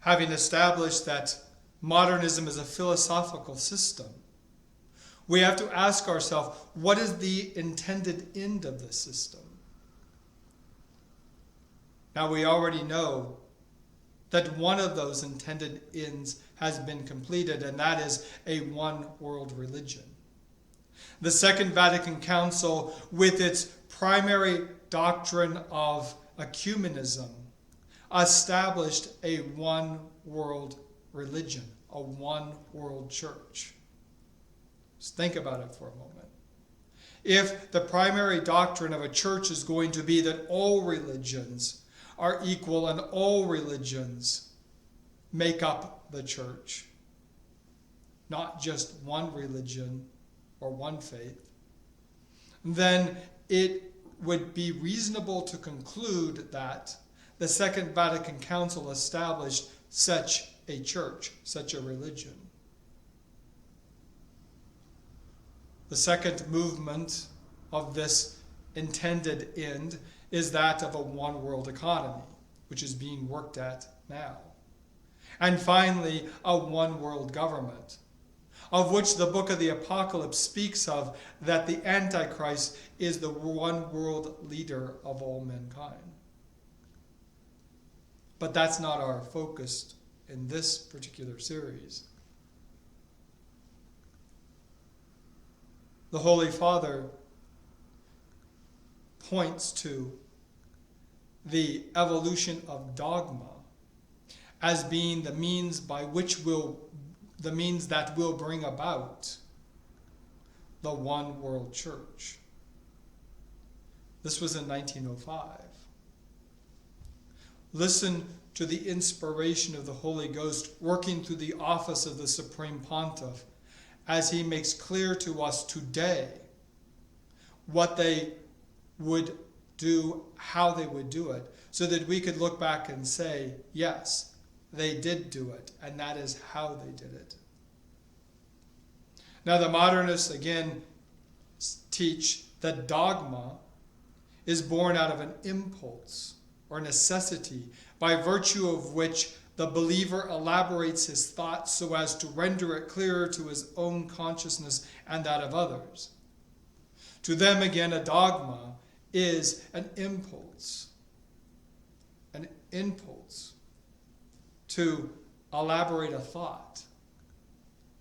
having established that modernism is a philosophical system, we have to ask ourselves, what is the intended end of this system? Now, we already know that one of those intended ends has been completed, and that is a one-world religion. The Second Vatican Council, with its primary doctrine of ecumenism, established a one-world religion, a one-world church. Just think about it for a moment. If the primary doctrine of a church is going to be that all religions are equal and all religions make up the church, not just one religion or one faith, then it would be reasonable to conclude that the Second Vatican Council established such a church, such a religion. The second movement of this intended end is that of a one-world economy, which is being worked at now. And finally, a one-world government, of which the book of the Apocalypse speaks of that the Antichrist is the one-world leader of all mankind. But that's not our focus in this particular series. The Holy Father points to the evolution of dogma as being the means that will bring about the one world church. This was in 1905. Listen to the inspiration of the Holy Ghost working through the office of the Supreme Pontiff as he makes clear to us today what they would do, how they would do it, so that we could look back and say, yes, they did do it, and that is how they did it. Now, the modernists, again, teach that dogma is born out of an impulse or necessity by virtue of which the believer elaborates his thoughts so as to render it clearer to his own consciousness and that of others. To them, again, a dogma is an impulse to elaborate a thought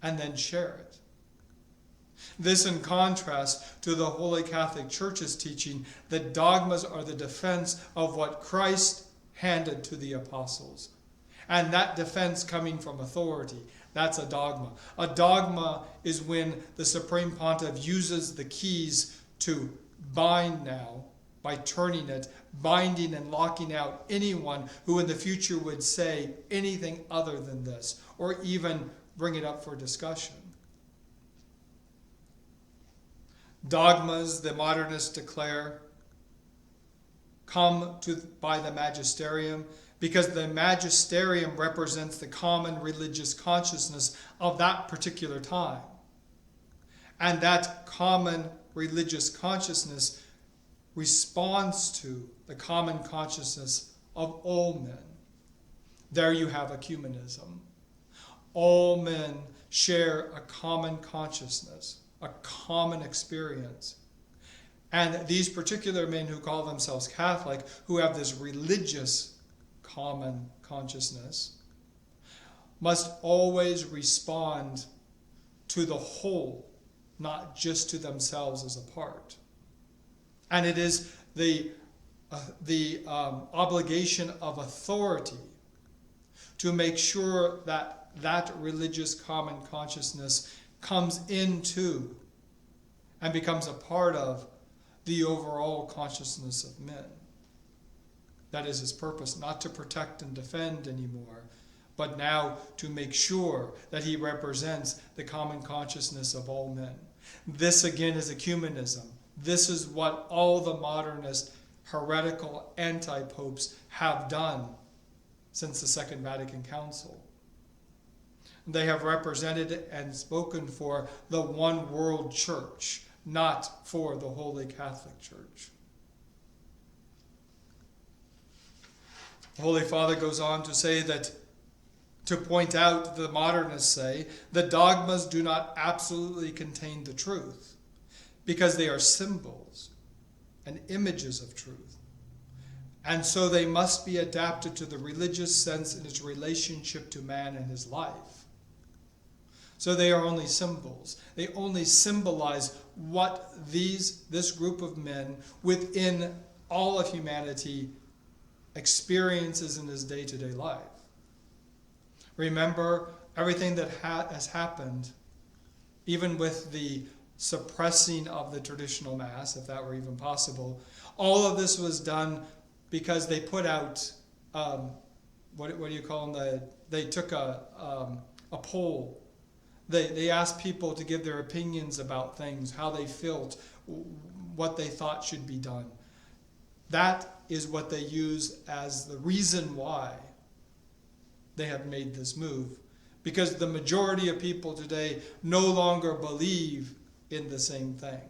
and then share it. This in contrast to the Holy Catholic Church's teaching that dogmas are the defense of what Christ handed to the apostles. And that defense coming from authority, that's a dogma. A dogma is when the Supreme Pontiff uses the keys to bind now, by turning it, binding and locking out anyone who in the future would say anything other than this, or even bring it up for discussion. Dogmas, the modernists declare, come by the magisterium, because the magisterium represents the common religious consciousness of that particular time. And that common religious consciousness responds to the common consciousness of all men. There you have ecumenism. All men share a common consciousness, a common experience. And these particular men who call themselves Catholic, who have this religious common consciousness, must always respond to the whole, not just to themselves as a part. And it is the obligation of authority to make sure that that religious common consciousness comes into and becomes a part of the overall consciousness of men. That is his purpose, not to protect and defend anymore, but now to make sure that he represents the common consciousness of all men. This again is ecumenism. This is what all the modernist heretical anti-popes have done since the Second Vatican Council. They have represented and spoken for the one world church, not for the Holy Catholic Church. The Holy Father goes on to say that to point out, the modernists say, the dogmas do not absolutely contain the truth, because they are symbols and images of truth. And so they must be adapted to the religious sense in its relationship to man and his life. So they are only symbols. They only symbolize what this group of men within all of humanity experiences in his day-to-day life. Remember, everything that has happened, even with the suppressing of the traditional Mass, if that were even possible, all of this was done because they put out, what do you call them? They took a poll. They asked people to give their opinions about things, how they felt, what they thought should be done. That is what they use as the reason why they have made this move. Because the majority of people today no longer believe in the same thing.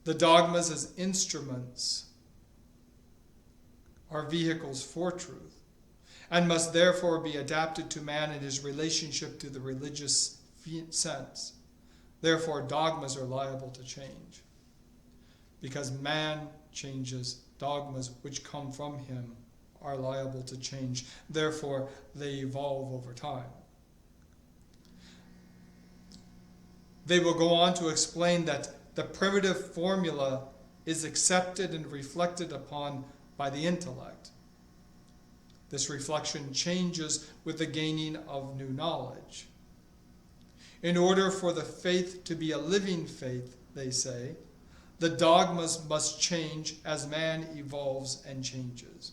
The dogmas as instruments are vehicles for truth, and must therefore be adapted to man in his relationship to the religious sense. Therefore, dogmas are liable to change. Because man changes, dogmas which come from him are liable to change. Therefore, they evolve over time. They will go on to explain that the primitive formula is accepted and reflected upon by the intellect. This reflection changes with the gaining of new knowledge. In order for the faith to be a living faith, they say, the dogmas must change as man evolves and changes.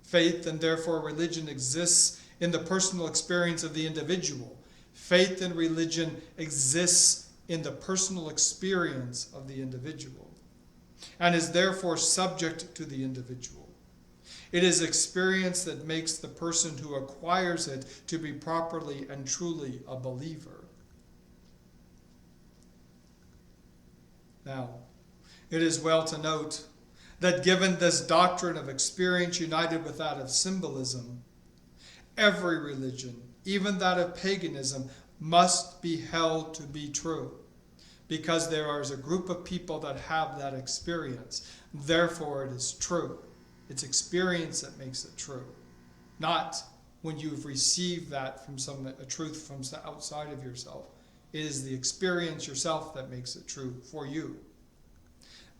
Faith, and therefore religion, exists in the personal experience of the individual. Faith and religion exists in the personal experience of the individual, and is therefore subject to the individual. It is experience that makes the person who acquires it to be properly and truly a believer. Now, it is well to note that given this doctrine of experience united with that of symbolism, every religion, even that of paganism, must be held to be true, because there is a group of people that have that experience. Therefore, it is true. It's experience that makes it true, not when you've received that from a truth from outside of yourself. It is the experience yourself that makes it true for you.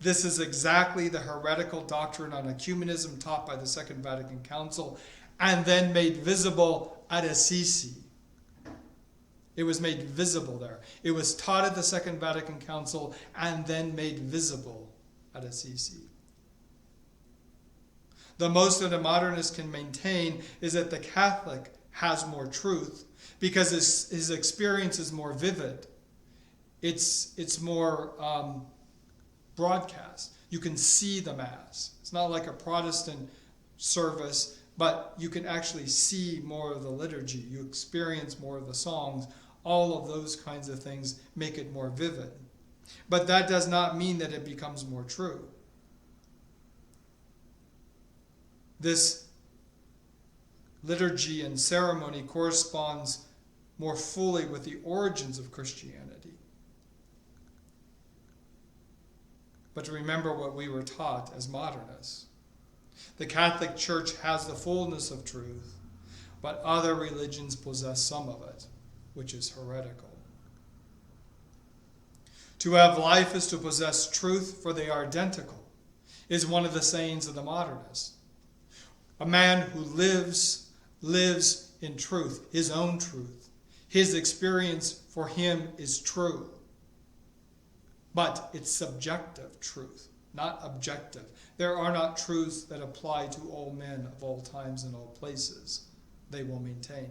This is exactly the heretical doctrine on ecumenism taught by the Second Vatican Council and then made visible at Assisi. It was made visible there. It was taught at the Second Vatican Council and then made visible at Assisi. The most that a modernist can maintain is that the Catholic has more truth because his experience is more vivid. It's more broadcast. You can see the Mass. It's not like a Protestant service, but you can actually see more of the liturgy. You experience more of the songs. All of those kinds of things make it more vivid. But that does not mean that it becomes more true. This liturgy and ceremony corresponds more fully with the origins of Christianity. But to remember what we were taught as modernists. The Catholic Church has the fullness of truth, but other religions possess some of it, which is heretical. To have life is to possess truth, for they are identical, is one of the sayings of the modernists. A man who lives in truth, his own truth. His experience for him is true. But it's subjective truth, not objective. There are not truths that apply to all men of all times and all places. They will maintain.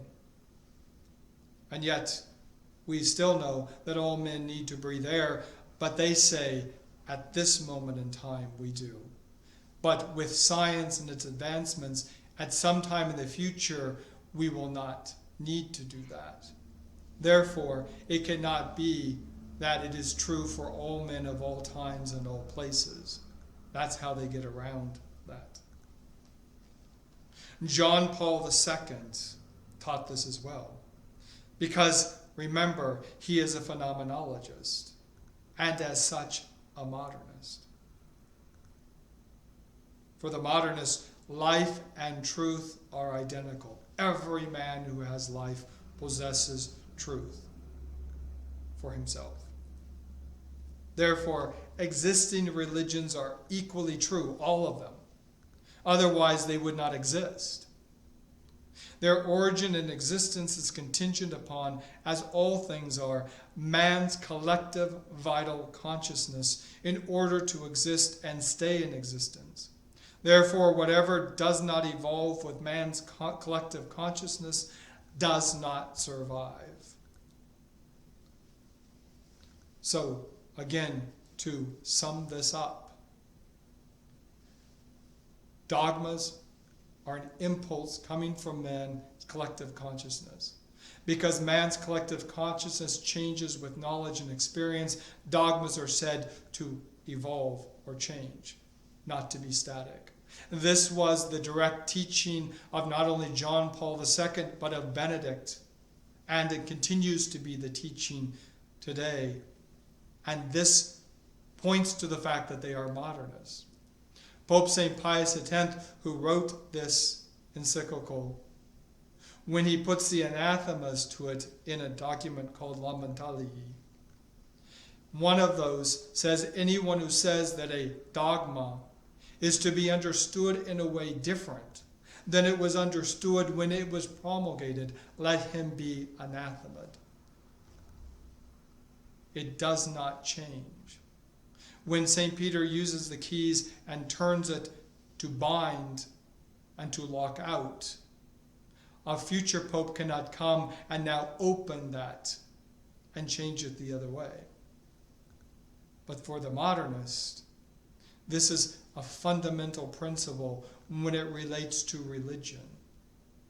And yet, we still know that all men need to breathe air, but they say, at this moment in time, we do. But with science and its advancements, at some time in the future, we will not need to do that. Therefore, it cannot be that it is true for all men of all times and all places. That's how they get around that. John Paul II taught this as well. Because, remember, he is a phenomenologist, and as such, a modernist. For the modernist, life and truth are identical. Every man who has life possesses truth for himself. Therefore, existing religions are equally true, all of them. Otherwise, they would not exist. Their origin and existence is contingent upon, as all things are, man's collective vital consciousness in order to exist and stay in existence. Therefore, whatever does not evolve with man's collective consciousness does not survive. So, again, to sum this up, dogmas are an impulse coming from man's collective consciousness. Because man's collective consciousness changes with knowledge and experience, dogmas are said to evolve or change, not to be static. This was the direct teaching of not only John Paul II, but of Benedict, and it continues to be the teaching today. And this points to the fact that they are modernists. Pope St. Pius X, who wrote this encyclical, when he puts the anathemas to it in a document called Lamentalii, one of those says, anyone who says that a dogma is to be understood in a way different than it was understood when it was promulgated, let him be anathemaed. It does not change. When St. Peter uses the keys and turns it to bind and to lock out, a future pope cannot come and now open that and change it the other way. But for the modernist, this is a fundamental principle when it relates to religion.